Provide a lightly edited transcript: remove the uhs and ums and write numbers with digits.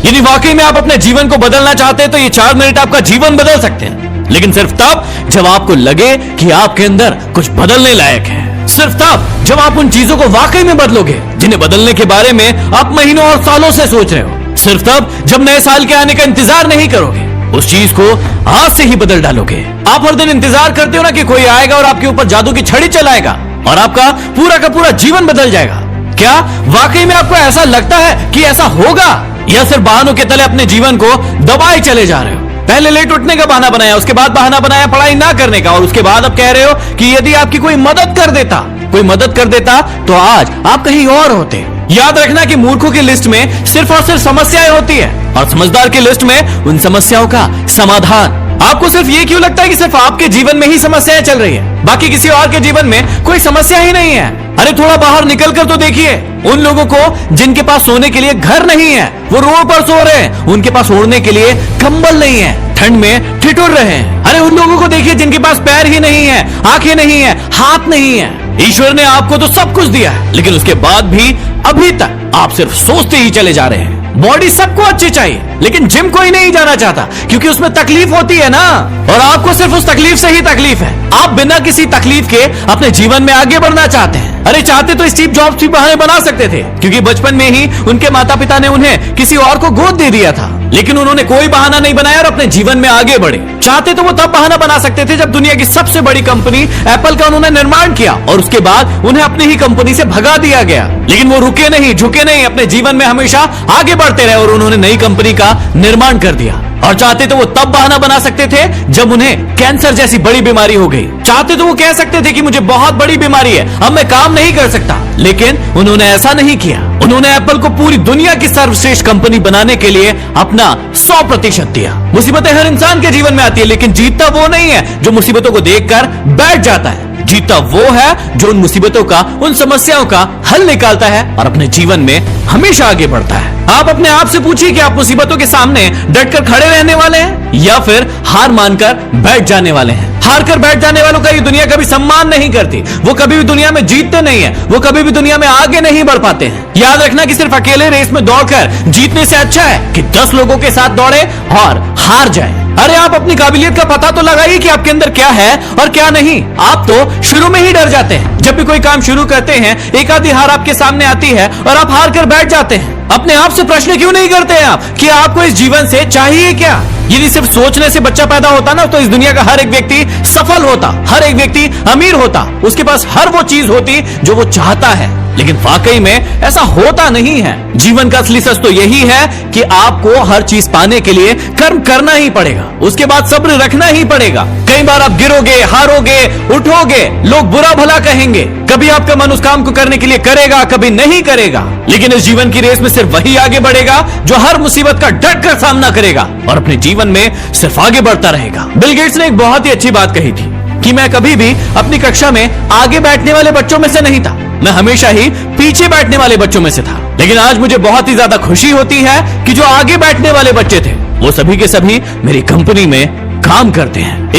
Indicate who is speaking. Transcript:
Speaker 1: यदि वाकई में आप अपने जीवन को बदलना चाहते हैं तो ये 4 मिनट आपका जीवन बदल सकते हैं, लेकिन सिर्फ तब जब आपको लगे कि आपके अंदर कुछ बदलने लायक है। सिर्फ तब जब आप उन चीजों को वाकई में बदलोगे जिन्हें बदलने के बारे में आप महीनों और सालों से सोच रहे हो। सिर्फ तब जब नए साल के आने का इंतजार नहीं करोगे, उस चीज को आज से ही बदल डालोगे। आप हर दिन इंतजार करते हो ना कि कोई आएगा और आपके ऊपर जादू की छड़ी चलाएगा और आपका पूरा का पूरा जीवन बदल जाएगा। क्या वाकई में आपको ऐसा लगता है कि ऐसा होगा, या सिर्फ बहानों के तले अपने जीवन को दबाए चले जा रहे हो? पहले लेट उठने का बहाना बनाया, उसके बाद बहाना बनाया पढ़ाई ना करने का, और उसके बाद अब कह रहे हो कि यदि आपकी कोई मदद कर देता तो आज आप कहीं और होते। याद रखना कि मूर्खों की लिस्ट में सिर्फ और सिर्फ समस्याएं होती है, और समझदार की लिस्ट में उन समस्याओं का समाधान। आपको सिर्फ ये क्यों लगता है कि सिर्फ आपके जीवन में ही समस्याएं चल रही है, बाकी किसी और के जीवन में कोई समस्या ही नहीं है? अरे थोड़ा बाहर निकल कर तो देखिए उन लोगों को जिनके पास सोने के लिए घर नहीं है, वो रोड पर सो रहे हैं, उनके पास ओढ़ने के लिए कंबल नहीं है, ठंड में ठिठुर रहे हैं। अरे उन लोगों को देखिए जिनके पास पैर ही नहीं है, आंखें नहीं है, हाथ नहीं है। ईश्वर ने आपको तो सब कुछ दिया है, लेकिन उसके बाद भी अभी तक आप सिर्फ सोचते ही चले जा रहे हैं। बॉडी सबको अच्छी चाहिए, लेकिन जिम कोई नहीं जाना चाहता क्योंकि उसमें तकलीफ होती है ना, और आपको सिर्फ उस तकलीफ से ही तकलीफ है। आप बिना किसी तकलीफ के अपने जीवन में आगे बढ़ना चाहते हैं। अरे चाहते तो स्टीव जॉब्स भी बहाने बना सकते थे, क्योंकि बचपन में ही उनके माता पिता ने उन्हें किसी और को गोद दे दिया था, लेकिन उन्होंने कोई बहाना नहीं बनाया और अपने जीवन में आगे बढ़े। चाहते तो वो तब बहाना बना सकते थे जब दुनिया की सबसे बड़ी कंपनी एप्पल का उन्होंने निर्माण किया और उसके बाद उन्हें अपनी ही कंपनी से भगा दिया गया, लेकिन वो रुके नहीं, झुके नहीं, अपने जीवन में हमेशा आगे बढ़ते रहे और उन्होंने नई कंपनी का निर्माण कर दिया। और चाहते तो वो तब बहाना बना सकते थे जब उन्हें कैंसर जैसी बड़ी बीमारी हो गई। चाहते तो वो कह सकते थे कि मुझे बहुत बड़ी बीमारी है, अब मैं काम नहीं कर सकता, लेकिन उन्होंने ऐसा नहीं किया। उन्होंने एप्पल को पूरी दुनिया की सर्वश्रेष्ठ कंपनी बनाने के लिए अपना 100% दिया। मुसीबतें हर इंसान के जीवन में आती है, लेकिन जीतता वो नहीं है जो मुसीबतों को देखकर बैठ जाता है। जीतता वो है जो उन मुसीबतों का, उन समस्याओं का हल निकालता है और अपने जीवन में हमेशा आगे बढ़ता है। आप अपने आप से पूछिए कि आप मुसीबतों के सामने डटकर खड़े रहने वाले हैं या फिर हार मानकर बैठ जाने वाले हैं। हार कर बैठ जाने वालों का ये दुनिया कभी सम्मान नहीं करती, वो कभी भी दुनिया में जीतते नहीं है, वो कभी भी दुनिया में आगे नहीं बढ़ पाते हैं। याद रखना कि सिर्फ अकेले रेस में दौड़कर जीतने से अच्छा है कि 10 लोगों के साथ दौड़े और हार जाए। अरे आप अपनी काबिलियत का पता तो लगाइए कि आपके अंदर क्या है और क्या नहीं। आप तो शुरू में ही डर जाते हैं। जब भी कोई काम शुरू करते हैं, एक आधी हार आपके सामने आती है और आप हार कर बैठ जाते हैं। अपने आप से प्रश्न क्यों नहीं करते हैं आप कि आपको इस जीवन से चाहिए क्या? यदि सिर्फ सोचने से बच्चा पैदा होता ना, तो इस दुनिया का हर एक व्यक्ति सफल होता, हर एक व्यक्ति अमीर होता, उसके पास हर वो चीज होती जो वो चाहता है। लेकिन वाकई में ऐसा होता नहीं है। जीवन का असली सच तो यही है कि आपको हर चीज पाने के लिए कर्म करना ही पड़ेगा, उसके बाद सब्र रखना ही पड़ेगा। कई बार आप गिरोगे, हारोगे, उठोगे, लोग बुरा भला कहेंगे, कभी आपका मन उस काम को करने के लिए करेगा, कभी नहीं करेगा, लेकिन इस जीवन की रेस में सिर्फ वही आगे बढ़ेगा जो हर मुसीबत का डट कर सामना करेगा और अपने जीवन में सिर्फ आगे बढ़ता रहेगा। बिल गेट्स ने एक बहुत ही अच्छी बात कही थी कि मैं कभी भी अपनी कक्षा में आगे बैठने वाले बच्चों में से नहीं था, मैं हमेशा ही पीछे बैठने वाले बच्चों में से था। लेकिन आज मुझे बहुत ही ज्यादा खुशी होती है कि जो आगे बैठने वाले बच्चे थे वो सभी के सभी मेरी कंपनी में काम करते हैं।